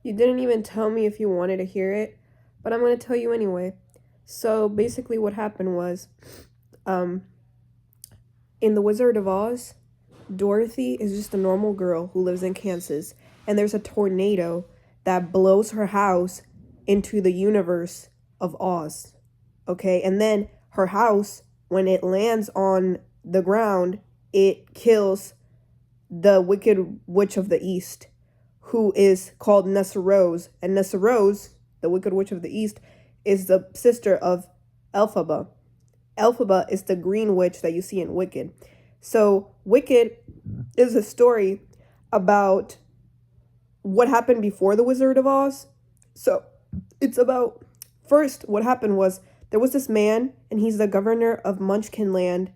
You didn't even tell me if you wanted to hear it, but I'm going to tell you anyway. So basically, what happened was, um, in The Wizard of Oz, Dorothy is just a normal girl who lives in Kansas, and there's a tornado that blows her house into the universe of Oz. Okay, and then her house, when it lands on the ground, it kills the Wicked Witch of the East, who is called Nessarose. And Nessarose, the Wicked Witch of the East, is the sister of Elphaba. Elphaba is the green witch that you see in Wicked. So Wicked is a story about what happened before the Wizard of Oz. So it's about, first, what happened was there was this man, and he's the governor of Munchkinland,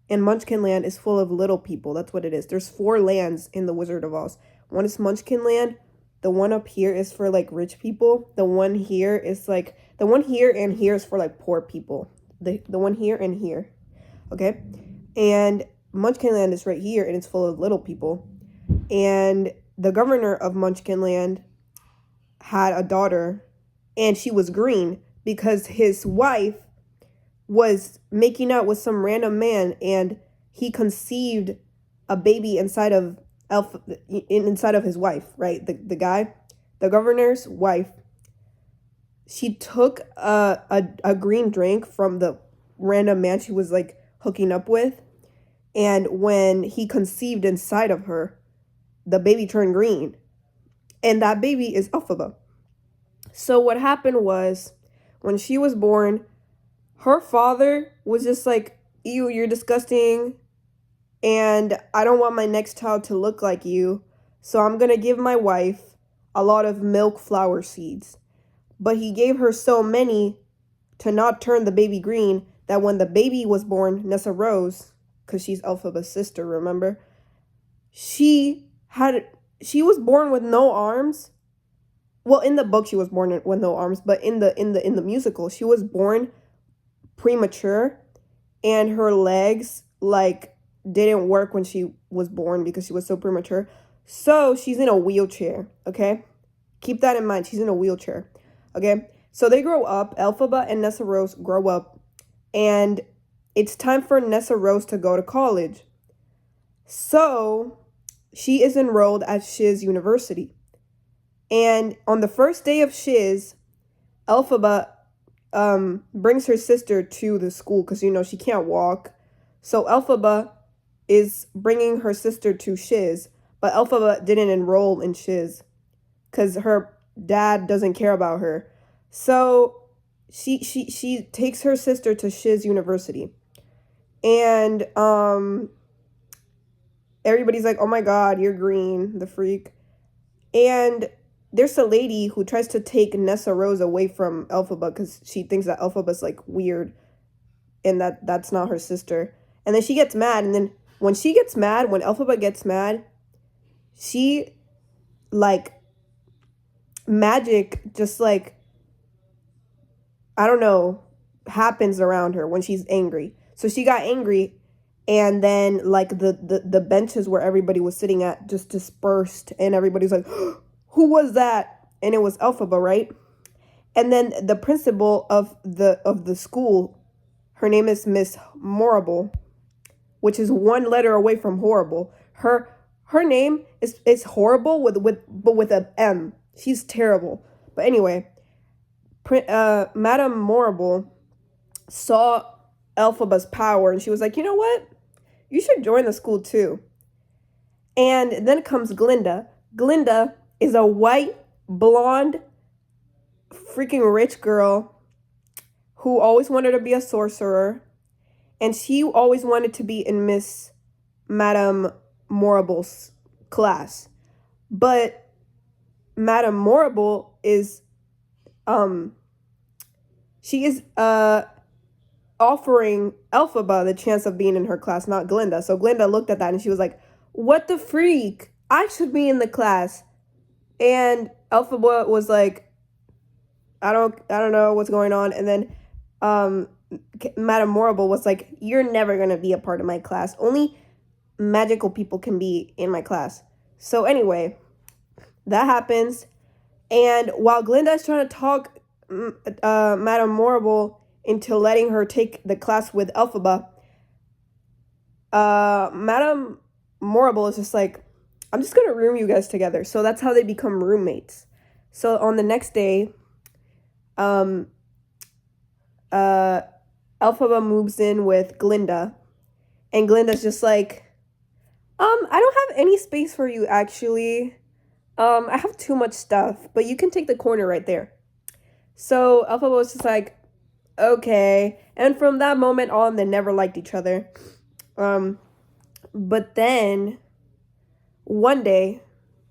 and Munchkinland is full of little people. That's what it is. There's 4 lands in the Wizard of Oz. One is Munchkinland. The one up here is for like rich people. The one here is like the one here and here is for like poor people. The one here and here. Okay? And Munchkinland is right here, and it's full of little people. And the governor of Munchkinland had a daughter, and she was green because his wife was making out with some random man, and he conceived a baby inside of inside of his wife, right? The guy, the governor's wife, she took a green drink from the random man she was like hooking up with, and when he conceived inside of her, the baby turned green, and that baby is Elphaba. So what happened was, when she was born, her father was just like, ew, you're disgusting, and I don't want my next child to look like you, so I'm gonna give my wife a lot of milk flower seeds. But he gave her so many to not turn the baby green that when the baby was born, Nessarose, because she's Elphaba's sister, remember? She was born with no arms. Well, in the book she was born with no arms, but in the musical, she was born premature, and her legs like didn't work when she was born because she was so premature. So she's in a wheelchair, okay? Keep that in mind. She's in a wheelchair, okay? So they grow up. Elphaba and Nessarose grow up, and it's time for Nessarose to go to college. So she is enrolled at Shiz University. And on the first day of Shiz, Elphaba brings her sister to the school because, she can't walk. So Elphaba is bringing her sister to Shiz, but Elphaba didn't enroll in Shiz because her dad doesn't care about her. So she takes her sister to Shiz University. And everybody's like, oh my God, you're green, the freak. And there's a lady who tries to take Nessarose away from Elphaba because she thinks that Elphaba's like weird and that's not her sister. And then she gets mad, and then when Elphaba gets mad, she like magic just like, I don't know, happens around her when she's angry. So she got angry, and then like the benches where everybody was sitting at just dispersed, and everybody's like, who was that? And it was Elphaba, right? And then the principal of the school, her name is Miss Morrible, which is one letter away from horrible. Her name is horrible but with a M. She's terrible. But anyway, Madame Morrible saw Elphaba's power, and she was like, you know what? You should join the school too. And then comes Glinda. Glinda is a white, blonde, freaking rich girl who always wanted to be a sorcerer. And she always wanted to be in Miss Madame Morrible's class. But Madame Morrible is, she is, offering Elphaba the chance of being in her class, not Glinda. So Glinda looked at that and she was like, what the freak? I should be in the class. And Elphaba was like, I don't know what's going on. And then Madame Morrible was like, you're never going to be a part of my class. Only magical people can be in my class. So anyway, that happens. And while Glinda is trying to talk Madame Morrible into letting her take the class with Elphaba, Madame Morrible is just like, I'm just gonna room you guys together. So that's how they become roommates. So on the next day, Elphaba moves in with Glinda, and Glinda's just like, I don't have any space for you, actually. I have too much stuff, but you can take the corner right there. So Elphaba was just like, okay. And from that moment on, they never liked each other. But then one day,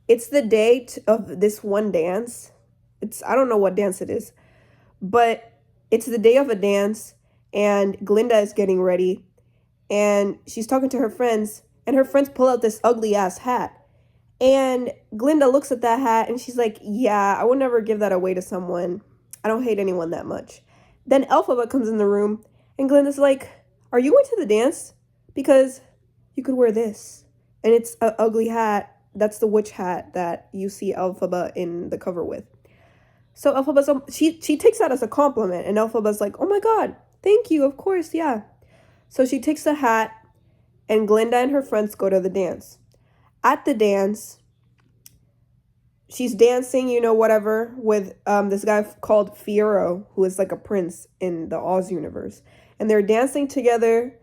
it's the day of this one dance. I don't know what dance it is, but it's the day of a dance, and Glinda is getting ready, and she's talking to her friends, and her friends pull out this ugly ass hat. And Glinda looks at that hat and she's like, yeah, I would never give that away to someone. I don't hate anyone that much. Then Elphaba comes in the room and Glinda's like, are you going to the dance? Because you could wear this. And it's an ugly hat. That's the witch hat that you see Elphaba in the cover with. So Elphaba's, she takes that as a compliment. And Elphaba's like, oh my God, thank you. Of course, yeah. So she takes the hat and Glinda and her friends go to the dance. At the dance, she's dancing, whatever, with this guy called Fiero, who is like a prince in the Oz universe. And they're dancing together.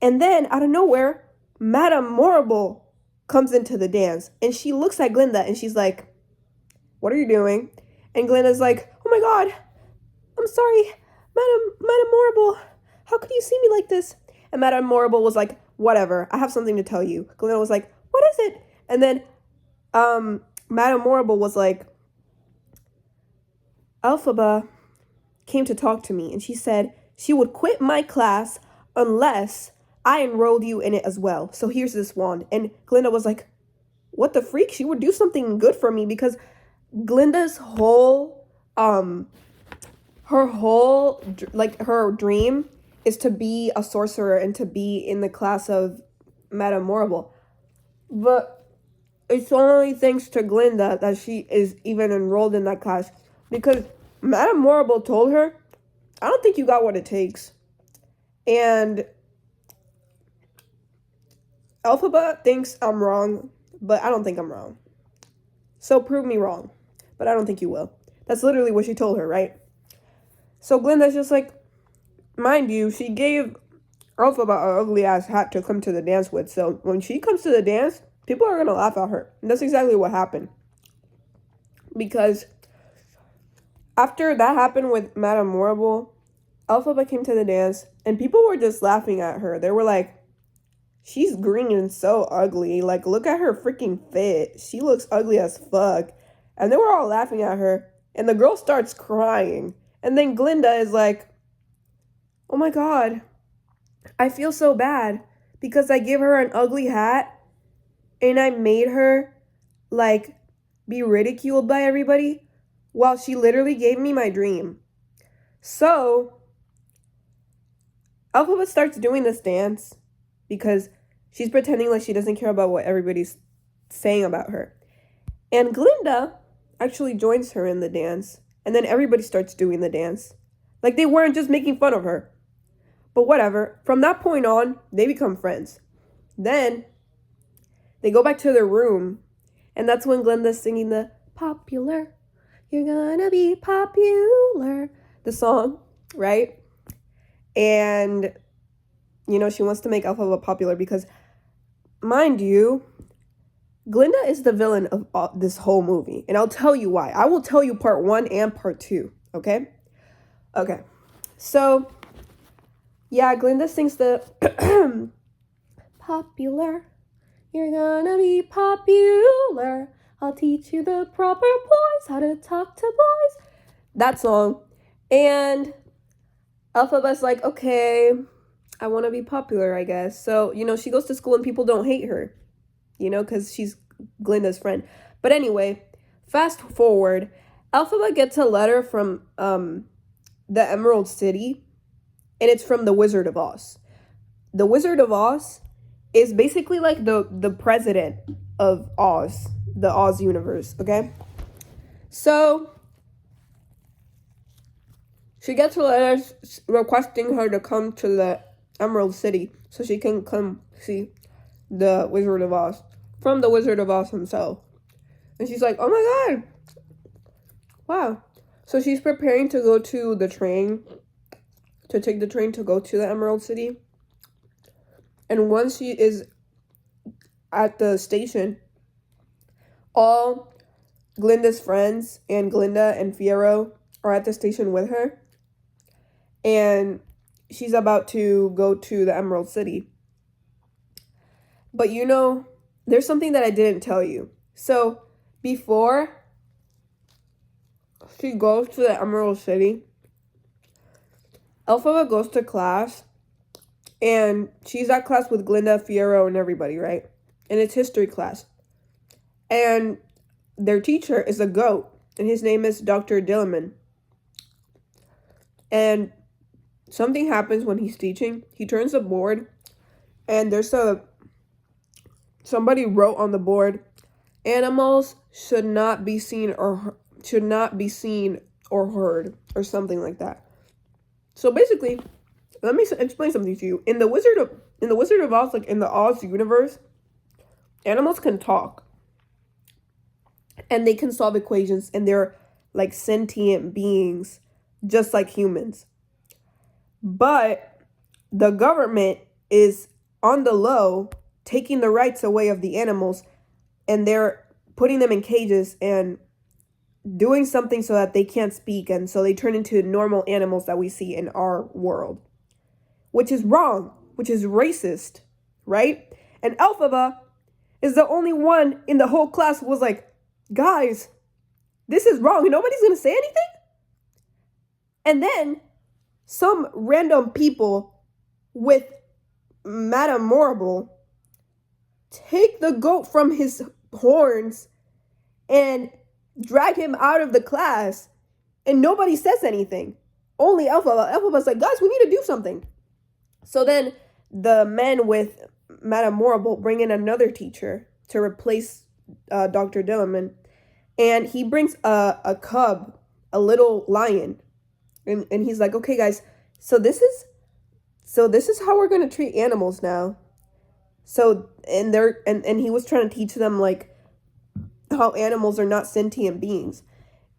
And then, out of nowhere, Madame Morrible comes into the dance. And she looks at Glinda and she's like, what are you doing? And Glinda's like, oh my God, I'm sorry, Madame Morrible. How could you see me like this? And Madame Morrible was like, whatever, I have something to tell you. Glinda was like, what is it? And then Madame Morrible was like, Elphaba came to talk to me, and she said she would quit my class unless I enrolled you in it as well. So here's this wand. And Glinda was like, what the freak? She would do something good for me, because Glinda's whole, her dream is to be a sorcerer and to be in the class of Madame Morrible. But it's only thanks to Glinda that she is even enrolled in that class, because Madame Morrible told her, I don't think you got what it takes. And Elphaba thinks I'm wrong, but I don't think I'm wrong. So prove me wrong, but I don't think you will. That's literally what she told her, right? So Glinda's just like, mind you, she gave Elphaba an ugly ass hat to come to the dance with. So when she comes to the dance, people are going to laugh at her. And that's exactly what happened. Because after that happened with Madame Morrible, Elphaba came to the dance, and people were just laughing at her. They were like, she's green and so ugly. Like, look at her freaking fit. She looks ugly as fuck. And they were all laughing at her. And the girl starts crying. And then Glinda is like, oh my God, I feel so bad because I gave her an ugly hat and I made her, like, be ridiculed by everybody while she literally gave me my dream. So Elphaba starts doing this dance because she's pretending like she doesn't care about what everybody's saying about her. And Glinda actually joins her in the dance, and then everybody starts doing the dance. Like, they weren't just making fun of her. But whatever. From that point on, they become friends. Then they go back to their room, and that's when Glinda's singing the popular, you're gonna be popular, the song, right? And, she wants to make Elphaba popular because, mind you, Glinda is the villain of this whole movie. And I'll tell you why. I will tell you part 1 and part 2, okay? Okay. So, yeah, Glinda sings the popular, you're gonna be popular, I'll teach you the proper poise, how to talk to boys. That song. And Elphaba's like, okay, I want to be popular, I guess. So, she goes to school and people don't hate her, because she's Glinda's friend. But anyway, fast forward, Elphaba gets a letter from the Emerald City, and it's from the Wizard of Oz. The Wizard of Oz is basically like the president of Oz, the Oz universe, okay? So she gets a letter requesting her to come to the Emerald City so she can come see the Wizard of Oz from the Wizard of Oz himself. And she's like, oh my god, wow. So she's preparing to go to the train, to take the train to go to the Emerald City. And once she is at the station, all Glinda's friends and Glinda and Fiero are at the station with her. And she's about to go to the Emerald City. But you know, there's something that I didn't tell you. So before she goes to the Emerald City, Elphaba goes to class, and she's at class with Glinda, Fiero, and everybody, right? And it's history class. And their teacher is a goat, and his name is Dr. Dilliman. And something happens when he's teaching. He turns the board, and somebody wrote on the board, animals should not be seen or heard, or something like that. So basically, let me explain something to you. In the Wizard of Oz, like in the Oz universe, animals can talk. And they can solve equations, and they're like sentient beings, just like humans. But the government is on the low, taking the rights away of the animals, and they're putting them in cages and doing something so that they can't speak, and so they turn into normal animals that we see in our world. Which is wrong, which is racist, right? And Elphaba is the only one in the whole class who was like, guys, this is wrong, and nobody's gonna say anything? And then some random people with Madame Morrible take the goat from his horns and drag him out of the class, and nobody says anything. Only Elphaba. Elphaba's like, guys, we need to do something. So then the men with Madame Morrible bring in another teacher to replace Dr. Dilliman, and he brings a cub, a little lion, and he's like, okay, guys, so this is how we're gonna treat animals now. So and he was trying to teach them like how animals are not sentient beings.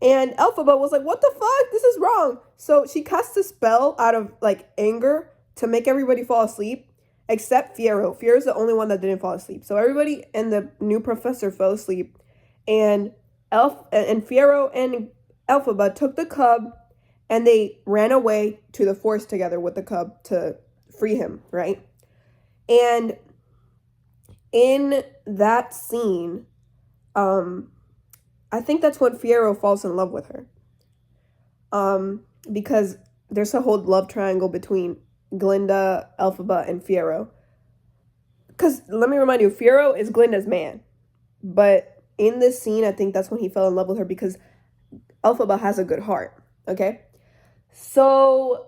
And Elphaba was like, what the fuck? This is wrong. So she casts a spell out of like anger to make everybody fall asleep, except Fiero. Fiero's the only one that didn't fall asleep. So everybody and the new professor fell asleep. And Fiero and Elphaba took the cub, and they ran away to the forest together with the cub to free him, right? And in that scene, I think that's when Fiero falls in love with her. Because there's a whole love triangle between Glinda, Elphaba, and Fiero. Because let me remind you, Fiero is Glinda's man. But in this scene, I think that's when he fell in love with her, because Elphaba has a good heart, okay? So,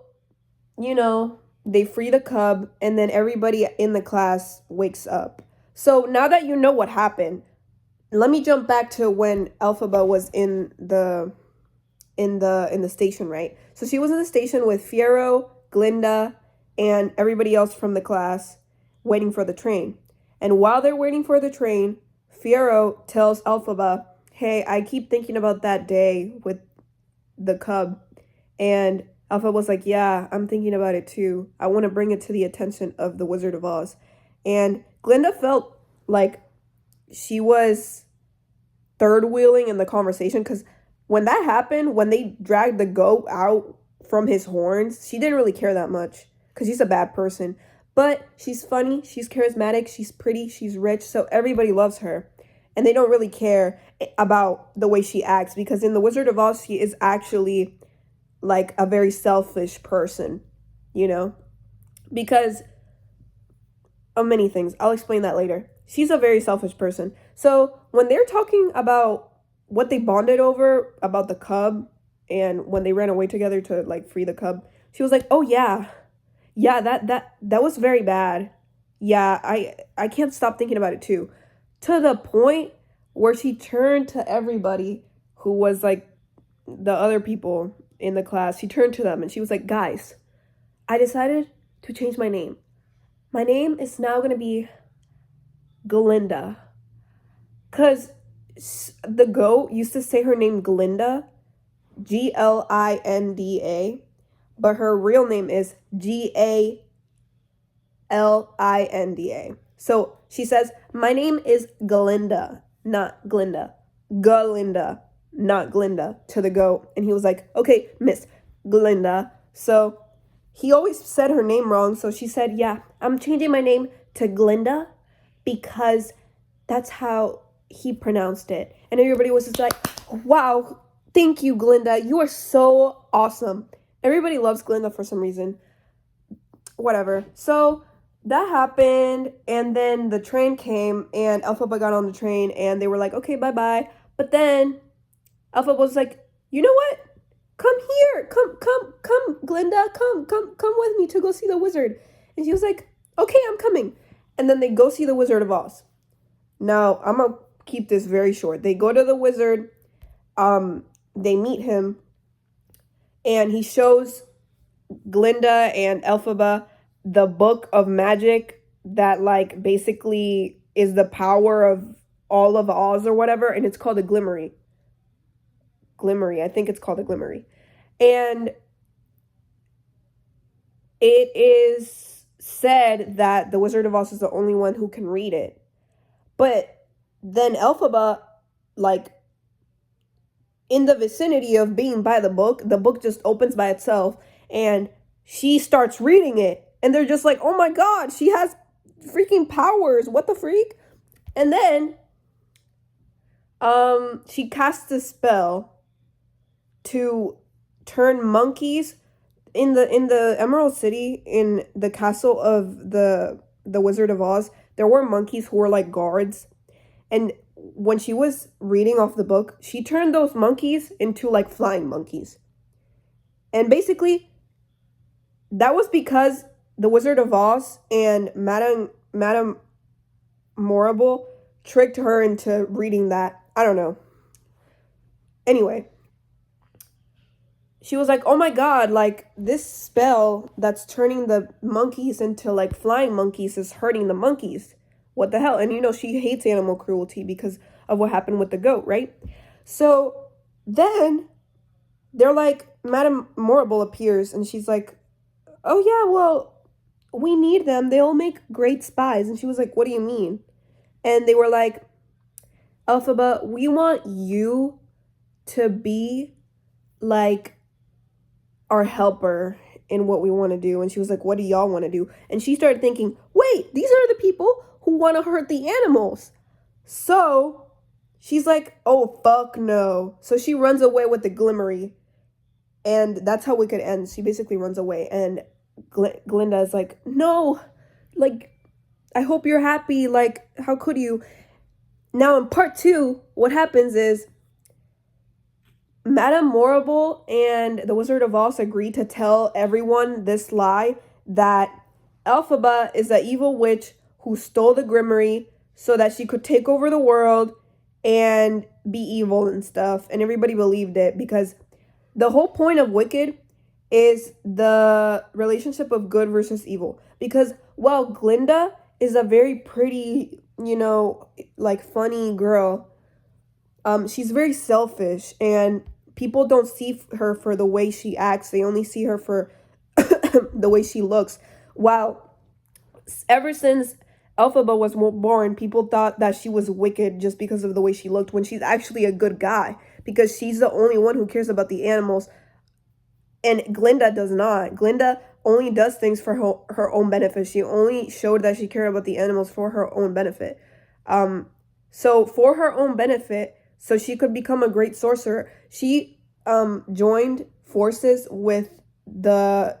you know, they free the cub, and then everybody in the class wakes up. So now that you know what happened, let me jump back to when Elphaba was in the station, right? So she was in the station with Fiero, Glinda, and everybody else from the class waiting for the train. And while they're waiting for the train, Fiero tells Elphaba, hey, I keep thinking about that day with the cub. And Elphaba was like, yeah, I'm thinking about it too. I want to bring it to the attention of the Wizard of Oz. And Glinda felt like she was third wheeling in the conversation, because when that happened, when they dragged the goat out from his horns, she didn't really care that much, because she's a bad person. But she's funny, she's charismatic, she's pretty, she's rich, so everybody loves her. And they don't really care about the way she acts, because in the Wizard of Oz, she is actually like a very selfish person, you know? Because of many things. I'll explain that later. She's a very selfish person. So when they're talking about what they bonded over, about the cub, and when they ran away together to like free the cub, she was like, oh yeah, that was very bad. Yeah, I can't stop thinking about it too. To the point where she turned to everybody who was like the other people in the class, she turned to them and she was like, guys, I decided to change my name. My name is now going to be Glinda. Because the goat used to say her name Glinda, Glinda, but her real name is Galinda. So she says, my name is Galinda, not Glinda. Galinda, not Glinda, to the goat. And he was like, okay, Miss Glinda. So he always said her name wrong. So she said, yeah, I'm changing my name to Glinda because that's how he pronounced it. And everybody was just like, wow, thank you, Glinda. You are so awesome. Everybody loves Glinda for some reason. Whatever. So that happened, and then the train came, and Elphaba got on the train, and they were like, okay, bye-bye. But then Elphaba was like, you know what? Come here. Come, Glinda. Come with me to go see the wizard. And she was like, okay, I'm coming. And then they go see the Wizard of Oz. Now, I'm going to keep this very short. They go to the wizard. They meet him, and he shows Glinda and Elphaba the book of magic that like basically is the power of all of Oz or whatever, and it's called a Glimmery. I think it's called a Glimmery. And it is said that the Wizard of Oz is the only one who can read it. But then Elphaba, like, in the vicinity of being by the book just opens by itself, and she starts reading it. And they're just like, oh my god, she has freaking powers. What the freak? And then she casts a spell to turn monkeys in the Emerald City, in the castle of the Wizard of Oz. There were monkeys who were like guards. And when she was reading off the book, she turned those monkeys into like flying monkeys. And basically, that was because the Wizard of Oz and Madame Morrible tricked her into reading that. I don't know. Anyway, she was like, oh my god, like, this spell that's turning the monkeys into like flying monkeys is hurting the monkeys. What the hell? And you know, she hates animal cruelty because of what happened with the goat, right? So then they're like, Madame Morrible appears and she's like, oh yeah, well, we need them. They'll make great spies. And she was like, what do you mean? And they were like, Elphaba, we want you to be like our helper in what we want to do. And she was like, what do y'all want to do? And she started thinking, wait, these are the people who want to hurt the animals. So she's like, oh, fuck no. So she runs away with the Glimmery. And that's how Wicked ends. She basically runs away. And Glinda is like, no, like, I hope you're happy. Like, how could you? Now in part 2, what happens is Madame Morrible and the Wizard of Oz agree to tell everyone this lie that Elphaba is an evil witch who stole the Grimmery so that she could take over the world and be evil and stuff. And everybody believed it because the whole point of Wicked is the relationship of good versus evil. Because while Glinda is a very pretty, you know, like funny girl, she's very selfish and people don't see her for the way she acts. They only see her for the way she looks. While ever since Elphaba was born, people thought that she was wicked just because of the way she looked, when she's actually a good guy because she's the only one who cares about the animals. And Glinda does not. Glinda only does things for her own benefit. She only showed that she cared about the animals for her own benefit. So for her own benefit, so she could become a great sorcerer, she joined forces with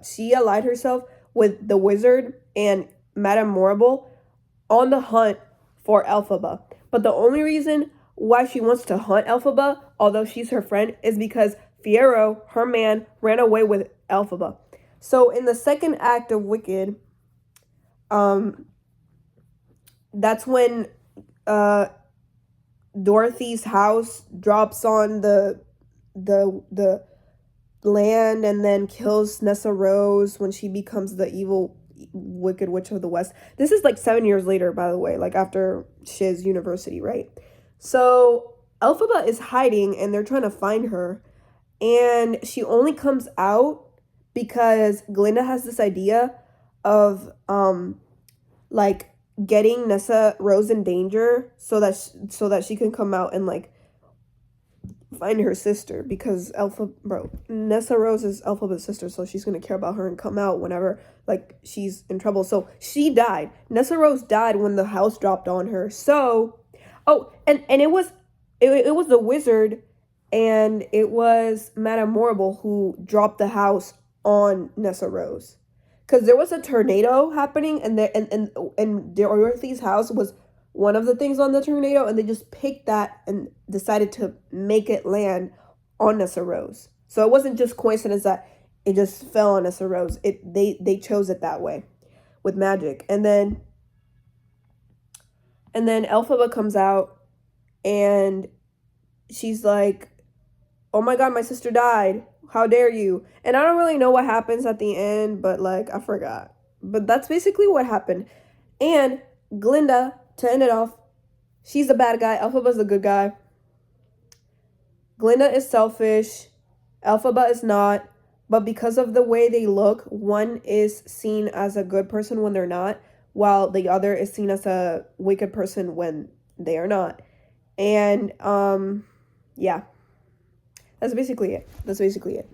she allied herself with the wizard and Madame Morrible on the hunt for Elphaba. But the only reason why she wants to hunt Elphaba, although she's her friend, is because Fiyero, her man, ran away with Elphaba. So in the second act of Wicked, that's when Dorothy's house drops on the land and then kills Nessa Rose when she becomes the evil Wicked Witch of the West. This is like 7 years later, by the way, like after Shiz University, right? So Elphaba is hiding and they're trying to find her, and she only comes out because Glinda has this idea of like getting Nessa Rose in danger so that she can come out and like find her sister, because Nessa Rose is Elphaba's sister, so she's gonna care about her and come out whenever like she's in trouble. So she died. Nessa Rose died when the house dropped on her. So, oh, and it was the wizard, and it was Madame Morrible who dropped the house on Nessa Rose, because there was a tornado happening, and Dorothy's house was one of the things on the tornado, and they just picked that and decided to make it land on Nessa Rose. So it wasn't just coincidence that it just fell on Nessa Rose. They chose it that way with magic. And then Elphaba comes out and she's like, "Oh my god, my sister died. How dare you?" And I don't really know what happens at the end, but like I forgot. But that's basically what happened. And Glinda, to end it off, she's the bad guy. Elphaba's the good guy. Glinda is selfish. Elphaba is not. But because of the way they look, one is seen as a good person when they're not, while the other is seen as a wicked person when they are not. And yeah. That's basically it.